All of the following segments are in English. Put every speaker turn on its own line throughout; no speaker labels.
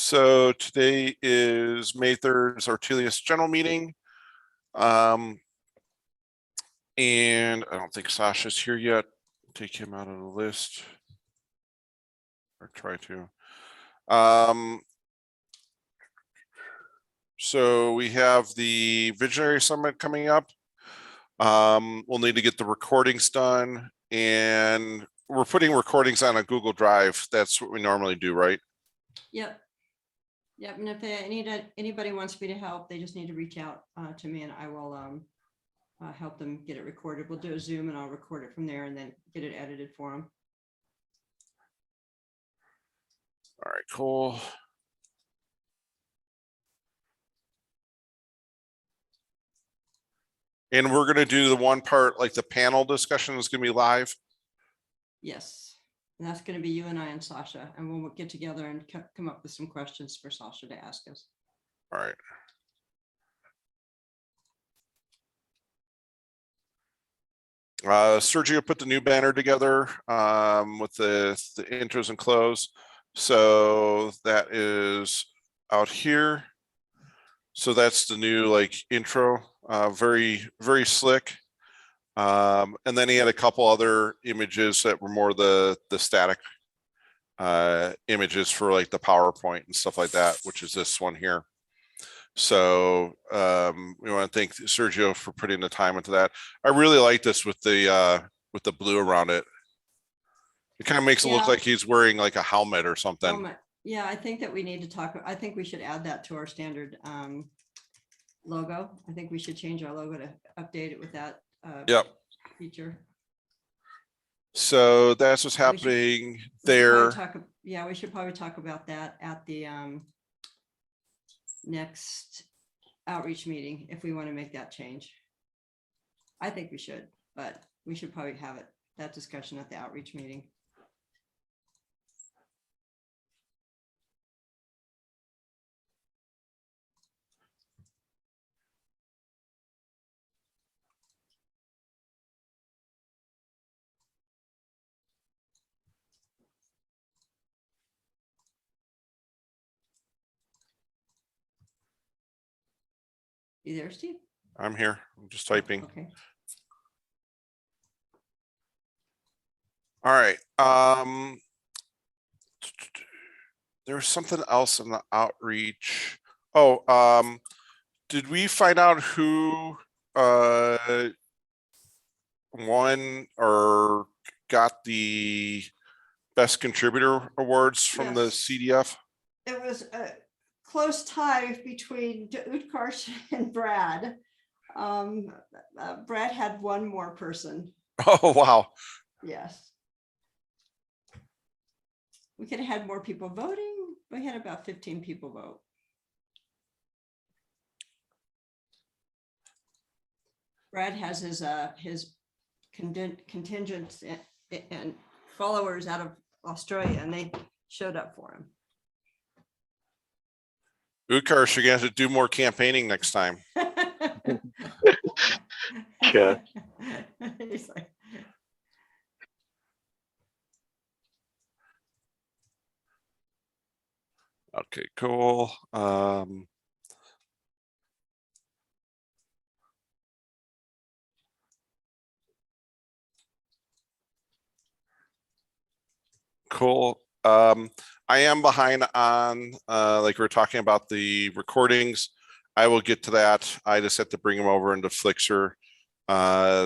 So today is May 3rd, Ortelius general meeting. And I don't think Sasha's here yet. Take him out of the list. Or try to. So we have the Visionary Summit coming up. We'll need to get the recordings done, and we're putting recordings on a Google Drive. That's what we normally do, right?
Yep. Yep. And if anybody wants me to help, they just need to reach out to me, and I will help them get it recorded. We'll do a Zoom, and I'll record it from there, and then get it edited for them.
All right, cool. And we're going to do the one part, like the panel discussion is going to be live.
Yes. And that's going to be you and I and Sasha, and we'll get together and come up with some questions for Sasha to ask us.
All right. Sergio put the new banner together with the intros and close. So that is out here. So that's the new like intro, very, very slick. And then he had a couple other images that were more the static images for like the PowerPoint and stuff like that, which is this one here. So we want to thank Sergio for putting the time into that. I really like this with the blue around it. It kind of makes it look like he's wearing like a helmet or something.
Yeah, I think that we need to talk. I think we should add that to our standard logo. I think we should change our logo to update it with that feature.
So that's what's happening there.
We should probably talk about that at the next outreach meeting if we want to make that change. I think we should, but we should probably have that discussion at the outreach meeting. You there, Steve?
I'm here. I'm just typing.
Okay.
All right. There's something else in the outreach. Oh, did we find out who won or got the best contributor awards from the CDF?
It was a close tie between Utkarsh and Brad. Brad had one more person.
Oh, wow.
Yes. We could have had more people voting. We had about 15 people vote. Brad has his contingents and followers out of Australia, and they showed up for him.
Utkarsh, you're going to have to do more campaigning next time.
Sure.
He's like,
okay, cool. Cool. I am behind on like we were talking about the recordings. I will get to that. I just have to bring them over into Flixer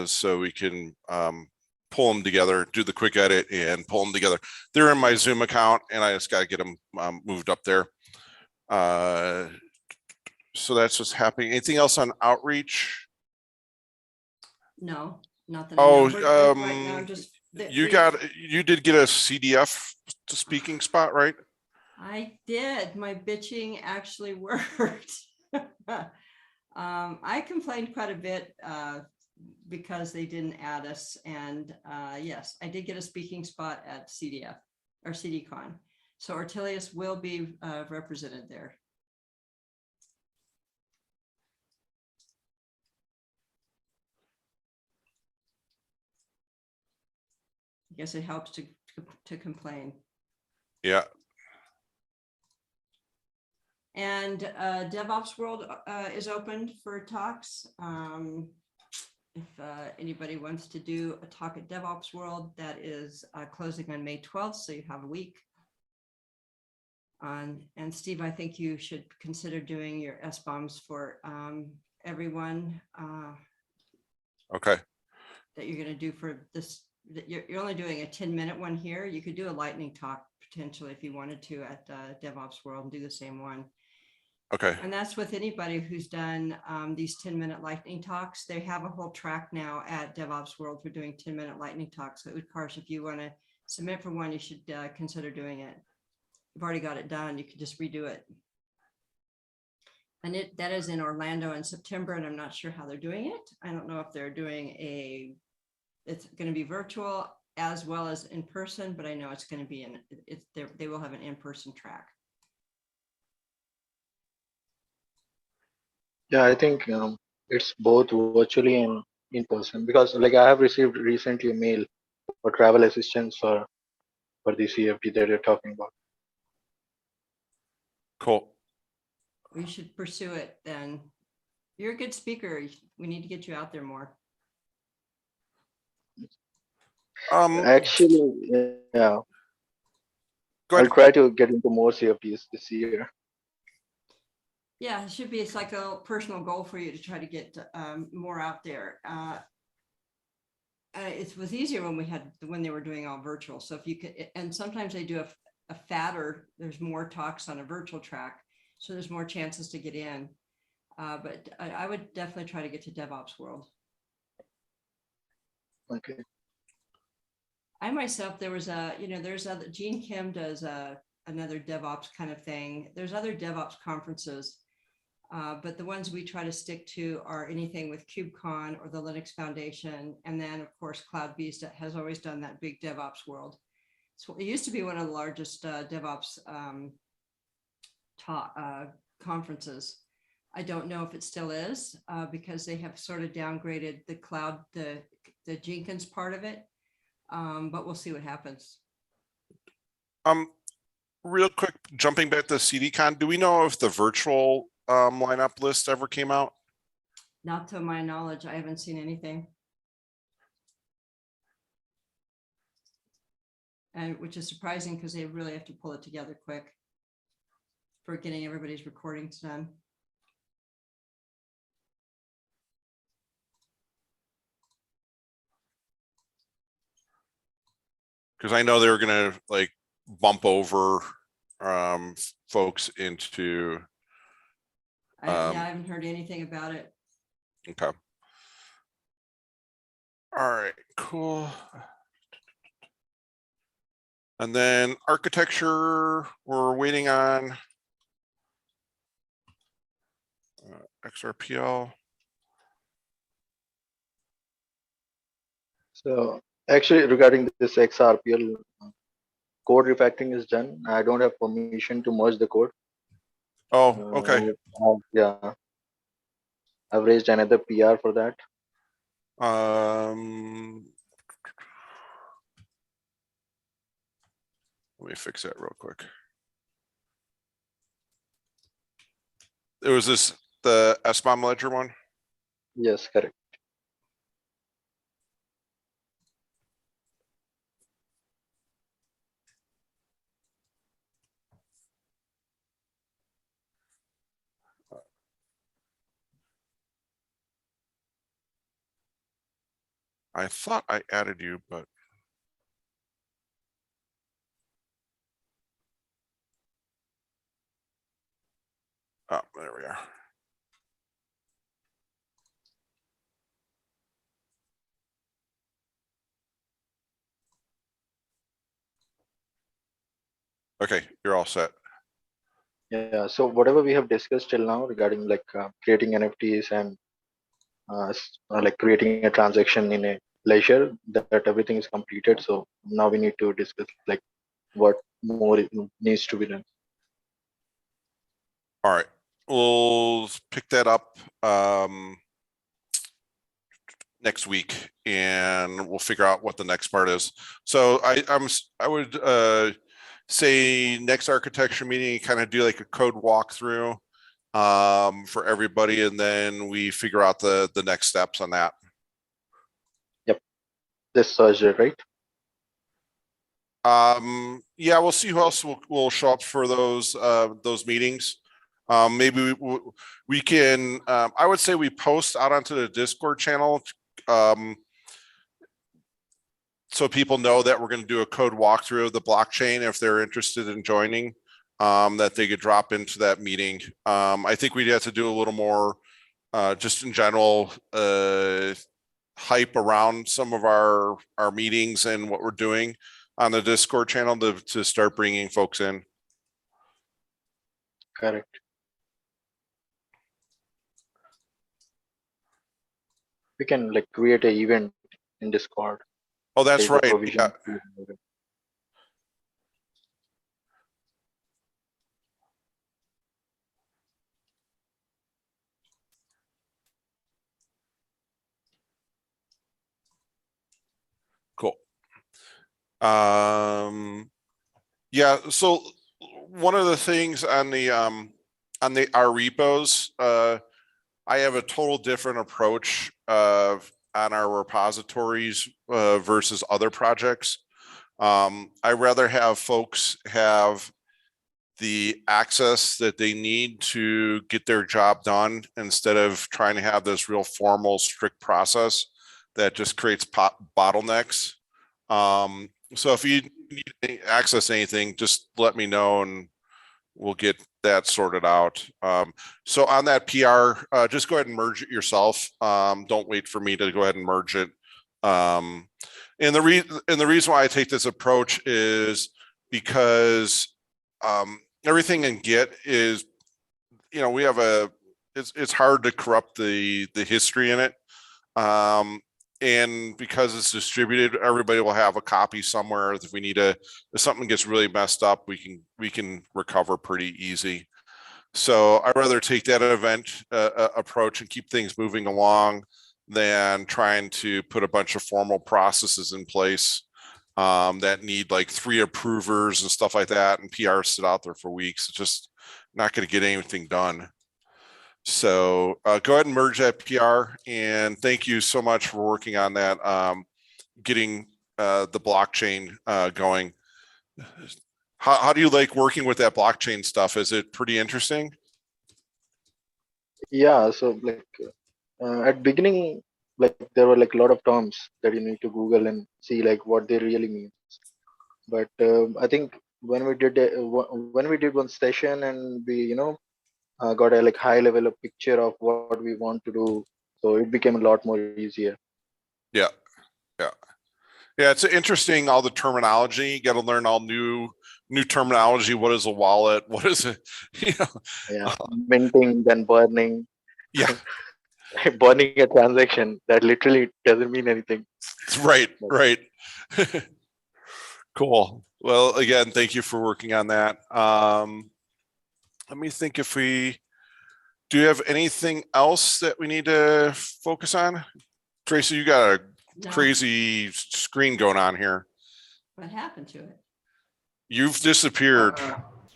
so we can pull them together, do the quick edit and pull them together. They're in my Zoom account and I just got to get them moved up there. So that's what's happening. Anything else on outreach?
no, nothing.
Oh,
right now, just
you did get a CDF speaking spot, right?
I did. My bitching actually worked. I complained quite a bit because they didn't add us, and yes, I did get a speaking spot at CDF or CDCon. So Ortelius will be represented there. I guess it helps to complain.
Yeah.
And DevOps World is open for talks. If anybody wants to do a talk at DevOps World, that is closing on May 12th, so you have a week. And Steve, I think you should consider doing your SBOMs for everyone
Okay.
that you're going to do for this. That you're only doing a 10-minute one here. You could do a lightning talk potentially if you wanted to at DevOps World and do the same one.
Okay.
And that's with anybody who's done these 10-minute lightning talks. They have a whole track now at DevOps World for doing 10-minute lightning talks. So, Utkarsh, if you want to submit for one, you should consider doing it. You've already got it done. You could just redo it. And that is in Orlando in September, and I'm not sure how they're doing it. I don't know if they're doing it's going to be virtual as well as in person, but I know it's going to be they will have an in-person track.
Yeah, I think it's both virtually and in person, because like I have received recently a mail for travel assistance for the CFD that you're talking about.
Cool.
We should pursue it then. You're a good speaker. We need to get you out there more.
Actually, yeah,
Go
I'll
ahead.
try to get into more CFDs this year.
Yeah, it should be. It's like a personal goal for you to try to get more out there. It was easier when they were doing all virtual. So if you could, and sometimes they do a fatter, there's more talks on a virtual track. So there's more chances to get in. But I would definitely try to get to DevOps World.
Okay.
I myself, there's other, Gene Kim does another DevOps kind of thing. There's other DevOps conferences, but the ones we try to stick to are anything with KubeCon or the Linux Foundation. And then of course, CloudBeast has always done that big DevOps World. So it used to be one of the largest DevOps conferences. I don't know if it still is because they have sort of downgraded the cloud, the Jenkins part of it. But we'll see what happens.
Real quick, jumping back to CDCon, do we know if the virtual lineup list ever came out?
Not to my knowledge, I haven't seen anything. And which is surprising because they really have to pull it together quick for getting everybody's recordings done.
Because I know they were gonna like bump over folks into
I haven't heard anything about it.
okay. All right, cool. And then architecture, we're waiting on XRPL.
So actually, regarding this XRPL code refactoring is done. I don't have permission to merge the code.
Oh, okay.
Yeah, I've raised another PR for that.
Let me fix that real quick. It was the SBOM ledger one?
Yes, correct.
I thought I added you, but oh, there we are. Okay, you're all set.
Yeah. So whatever we have discussed till now regarding like creating NFTs and like creating a transaction in a ledger, that everything is completed. So now we need to discuss like what more needs to be done.
All right, we'll pick that up next week and we'll figure out what the next part is. So I would say next architecture meeting, kind of do like a code walkthrough for everybody, and then we figure out the next steps on that.
This Thursday, right?
Yeah, we'll see who else will show up for those meetings. Maybe we can, I would say we post out onto the Discord channel, so people know that we're going to do a code walkthrough of the blockchain if they're interested in joining, that they could drop into that meeting. I think we'd have to do a little more, just in general, hype around some of our meetings and what we're doing on the Discord channel to start bringing folks in.
Correct. We can like create an event in Discord.
Oh, that's
There's a
right.
provision
Yeah.
to do it.
Cool. Yeah, so one of the things on the our repos, I have a total different approach on our repositories versus other projects. I rather have folks have the access that they need to get their job done instead of trying to have this real formal, strict process that just creates bottlenecks. So if you need access to anything, just let me know and we'll get that sorted out. So on that PR, just go ahead and merge it yourself. Don't wait for me to go ahead and merge it. And the reason why I take this approach is because everything in Git is, we have it's hard to corrupt the history in it. And because it's distributed, everybody will have a copy somewhere. If we need if something gets really messed up, we can recover pretty easy. So I'd rather take that event approach and keep things moving along than trying to put a bunch of formal processes in place that need like 3 approvers and stuff like that, and PRs sit out there for weeks. It's just not going to get anything done. So go ahead and merge that PR, and thank you so much for working on that, getting the blockchain going. How do you like working with that blockchain stuff? Is it pretty interesting?
Yeah, so like at beginning, like there were like a lot of terms that you need to Google and see like what they really mean. But I think when we did one session and we got a like high level of picture of what we want to do, so it became a lot more easier.
Yeah. It's interesting, all the terminology. You got to learn all new terminology. What is a wallet? What is it?
Yeah, minting, then burning.
Yeah.
Burning a transaction that literally doesn't mean anything.
Right. Cool. Well, again, thank you for working on that. Let me think if do you have anything else that we need to focus on? Tracy, you got a crazy screen going on here.
What happened to it?
You've disappeared.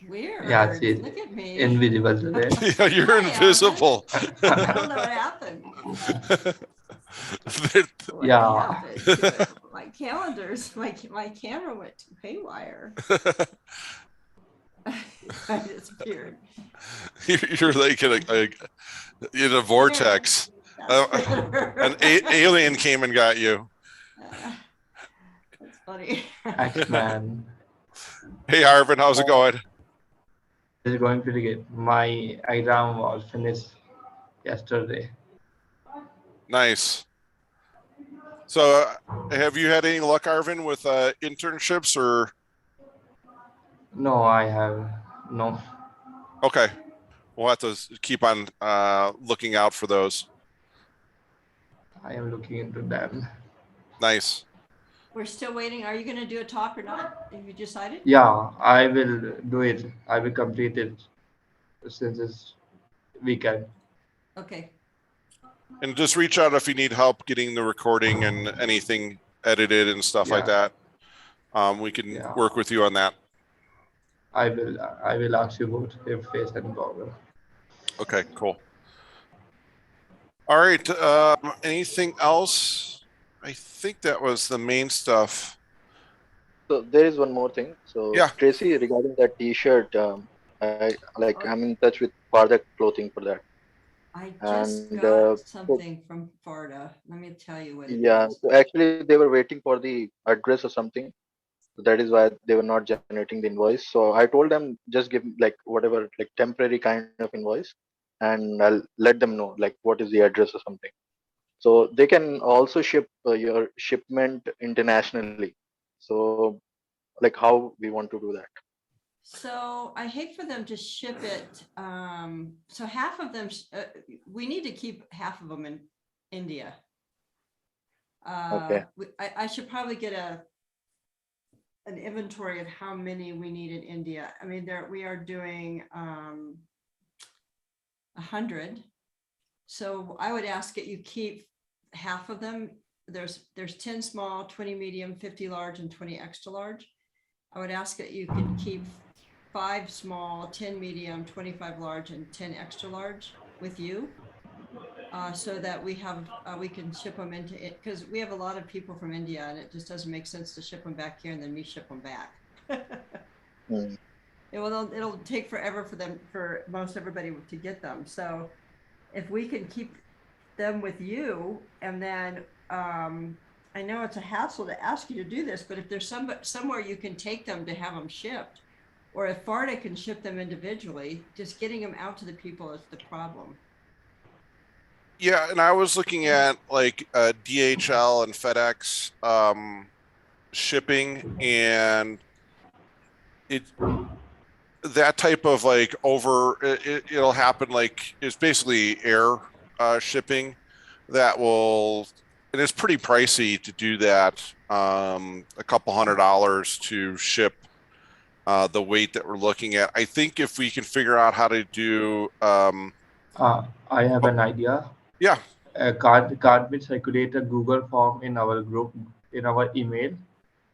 Weird.
Yeah, see,
Look at me.
invisible today.
Yeah, you're invisible.
I don't know what happened. What
Yeah.
happened to it? My calendars, my camera went to haywire. I disappeared.
You're like in a vortex. An alien came and got you.
That's funny.
X-Man
Hey, Arvin, how's it going?
is going pretty good. My exam was finished yesterday.
Nice. So have you had any luck, Arvin, with internships or?
No, I have no.
Okay. We'll have to keep on looking out for those.
I am looking into them.
Nice.
We're still waiting. Are you going to do a talk or not? Have you decided?
Yeah, I will do it. I will complete it since this weekend.
Okay.
And just reach out if you need help getting the recording and anything edited and stuff like that. We can work with you on that.
I will ask you both if there's any problem.
Okay, cool. All right, anything else? I think that was the main stuff.
So there is one more thing. So
Yeah,
Tracy, regarding that T-shirt, I'm in touch with Pardak Clothing for that,
I just
and
got
so
something from Farda. Let me tell you what it
yeah,
is.
so actually they were waiting for the address or something. So that is why they were not generating the invoice. So I told them just give like whatever like temporary kind of invoice, and I'll let them know like what is the address or something. So they can also ship your shipment internationally. So like how we want to do that.
So I hate for them to ship it. So half of them, we need to keep half of them in India.
Okay.
I should probably get an inventory of how many we need in India. I mean, we are doing 100. So I would ask that you keep half of them. There's 10 small, 20 medium, 50 large, and 20 extra large. I would ask that you can keep 5 small, 10 medium, 25 large, and 10 extra large with you. So that we can ship them into it, because we have a lot of people from India, and it just doesn't make sense to ship them back here and then me ship them back.
Mm.
It'll take forever for most everybody to get them. So if we can keep them with you, and then I know it's a hassle to ask you to do this, but if there's somewhere you can take them to have them shipped, or if Farda can ship them individually, just getting them out to the people is the problem.
yeah, and I was looking at like DHL and FedEx shipping, and it that type of like it'll happen like it's basically air shipping that will, and it's pretty pricey to do that. A couple $100 to ship the weight that we're looking at. I think if we can figure out how to do
I have an idea.
yeah,
Can't we circulate a Google form in our group, in our email,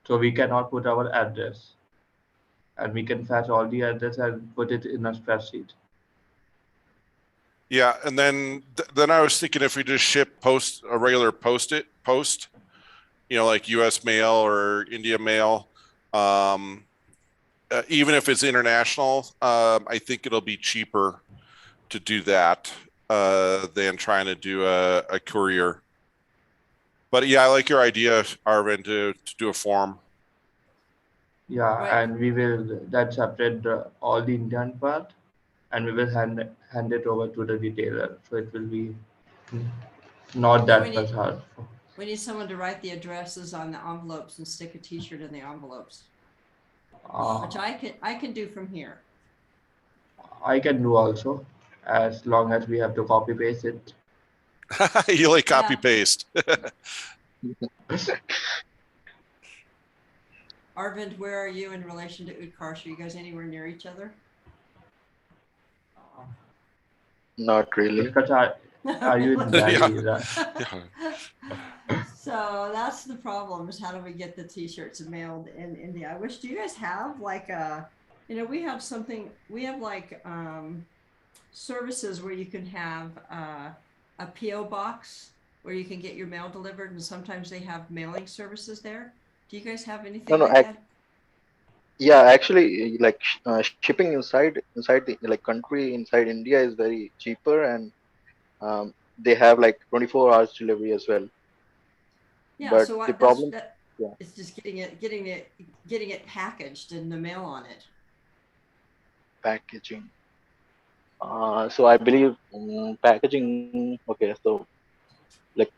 so we cannot put our address, and we can fetch all the address and put it in a spreadsheet.
yeah, and then I was thinking if we just ship a regular post, like US mail or India mail, even if it's international, I think it'll be cheaper to do that than trying to do a courier. But yeah, I like your idea, Arvin, to do a form.
Yeah,
Right.
and we will then separate all the Indian part, and we will hand it over to the retailer, so it will be not
Then
that much hard.
we need someone to write the addresses on the envelopes and stick a T-shirt in the envelopes, which I can do from here.
I can do also, as long as we have to copy paste it.
You like
Yeah.
copy paste.
Arvind, where are you in relation to Utkarsh? Are you guys anywhere near each other?
Not really.
Utkarsh, are you in
Yeah.
Delhi, right?
Yeah.
So that's the problem, is how do we get the T-shirts mailed in India? Do you guys have like we have like services where you can have a PO box where you can get your mail delivered, and sometimes they have mailing services there. Do you guys have anything
No,
like that?
yeah, actually, like shipping inside the like country inside India is very cheaper, and they have like 24 hours delivery as well.
Yeah,
But
so
the
that's
problem,
that.
yeah,
It's just getting it packaged and the mail on it.
packaging. So I believe packaging. Okay, so like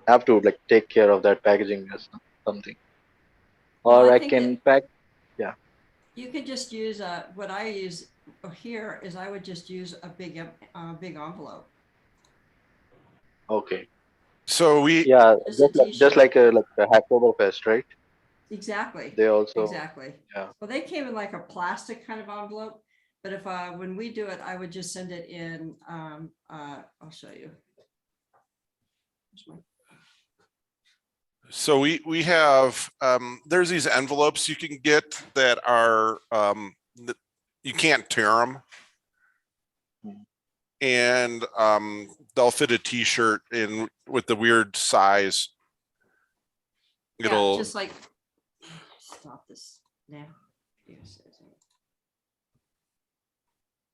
I have to like take care of that packaging or something,
Well,
or
I
I
think
can
that
pack. Yeah.
you could just use what I use here is I would just use a big envelope.
Okay.
So
Yeah,
Just a
just
T-shirt.
like a Hacktoberfest, right?
Exactly.
They also,
Exactly.
yeah.
Well, they came in like a plastic kind of envelope, but if when we do it, I would just send it in. I'll show you.
So we have there's these envelopes you can get that are you can't tear them.
Hmm.
And they'll fit a t-shirt in with the weird size.
Yeah,
It'll,
just like, stop this now. Yes,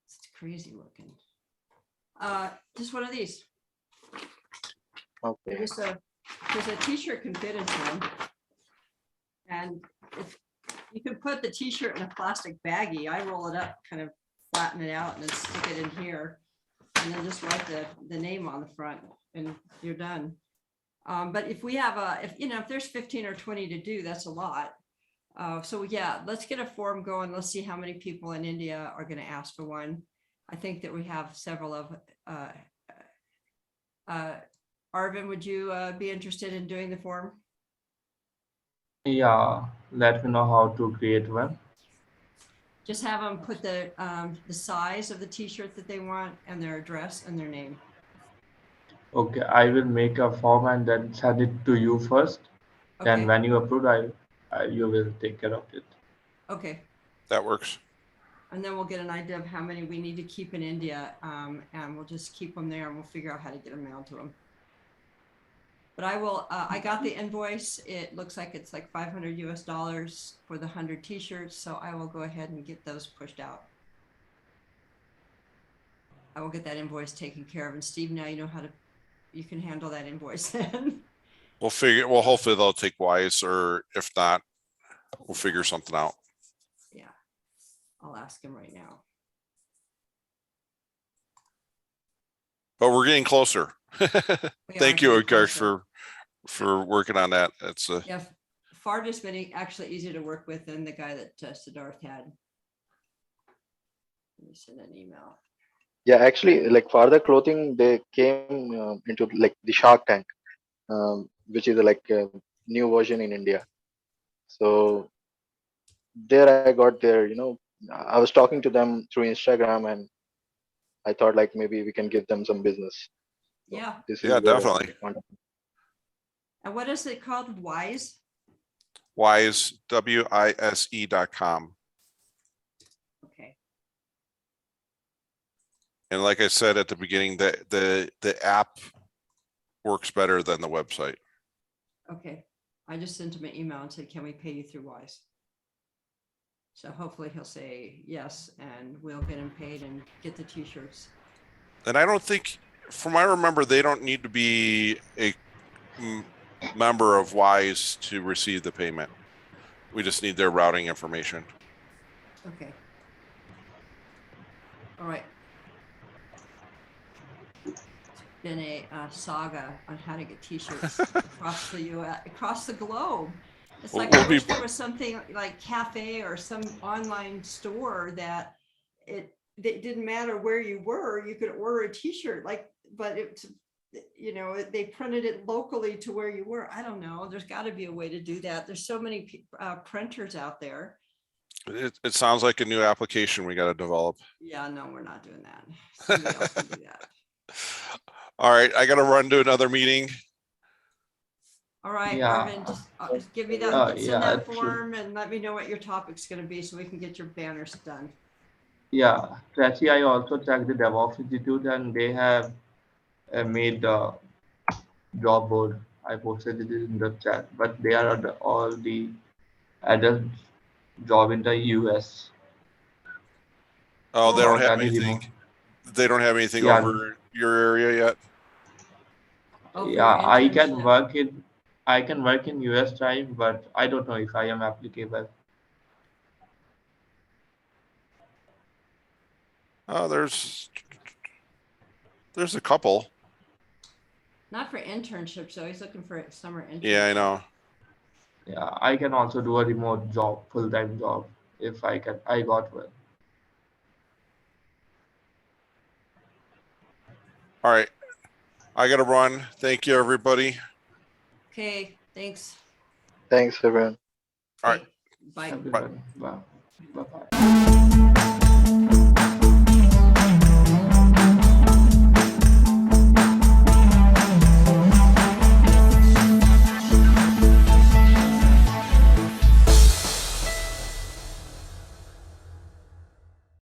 it's crazy looking. Just one of these.
Okay.
Just a, because a t-shirt can fit into them. And if you can put the t-shirt in a plastic baggie, I roll it up, kind of flatten it out and then stick it in here. And then just write the name on the front and you're done. But if we have if there's 15 or 20 to do, that's a lot. So yeah, let's get a form going. Let's see how many people in India are going to ask for one. I think that we have several of, Arvin, would you be interested in doing the form?
Yeah, let me know how to create one.
Just have them put the size of the t-shirt that they want and their address and their name.
Okay, I will make a form and then send it to you first. Then
Okay,
when you approve, you will take care of it.
okay.
that works.
And then we'll get an idea of how many we need to keep in India, and we'll just keep them there and we'll figure out how to get them mailed to them. But I will, I got the invoice. It looks like it's like $500 US for the 100 t-shirts. So I will go ahead and get those pushed out. I will get that invoice taken care of. And Steve, now you know how to, you can handle that invoice then.
Well, hopefully they'll take Wise, or if not, we'll figure something out.
Yeah, I'll ask him right now.
But we're getting closer.
We
Thank
are
you,
getting
Garsh,
closer.
for working on that. It's
Yeah, Farda's been actually easier to work with than the guy that Siddharth had. Let me send an email.
Yeah, actually, like for the clothing, they came into like the Shark Tank, which is like a new version in India. So there I got their, I was talking to them through Instagram, and I thought like maybe we can give them some business. So
Yeah.
this
Yeah,
is where
definitely.
I contact-
And what is it called? Wise?
Wise, WISE.com.
Okay.
And like I said at the beginning, the app works better than the website.
Okay. I just sent him an email and said, can we pay you through Wise? So hopefully he'll say yes, and we'll get him paid and get the t-shirts.
And I don't think, from what I remember, they don't need to be a member of Wise to receive the payment. We just need their routing information.
Okay. All right. It's been a saga on how to get t-shirts across the US, across the globe. It's like I wish there was something like cafe or some online store that it didn't matter where you were, you could order a t-shirt, like, but it's, they printed it locally to where you were. I don't know. There's got to be a way to do that. There's so many printers out there.
It sounds like a new application we got to develop.
Yeah, no, we're not doing that. Somebody else can do that.
All right, I got to run to another meeting.
All right,
Yeah.
Arvin, just give me that, send
Yeah,
that form and let me know what your topic's going to be so we can get your banners done.
Yeah, Tracy, I also checked the DevOps Institute and they have made a job board. I posted it in the chat, but they are all the adult job in the US.
Oh, they don't
Not
have
any
anything.
remote.
They don't have anything
Yeah.
over your area yet.
Oh, for your
Yeah, I can
internship.
work in US time, but I don't know if I am applicable.
Oh, there's a couple.
Not for internships, so he's looking for a summer internship.
Yeah, I know.
Yeah, I can also do a remote job, full-time job, if I got one.
All right, I got to run. Thank you, everybody.
Okay, thanks.
Thanks, everyone.
All right.
Okay, bye.
Everyone. Bye. Bye-bye.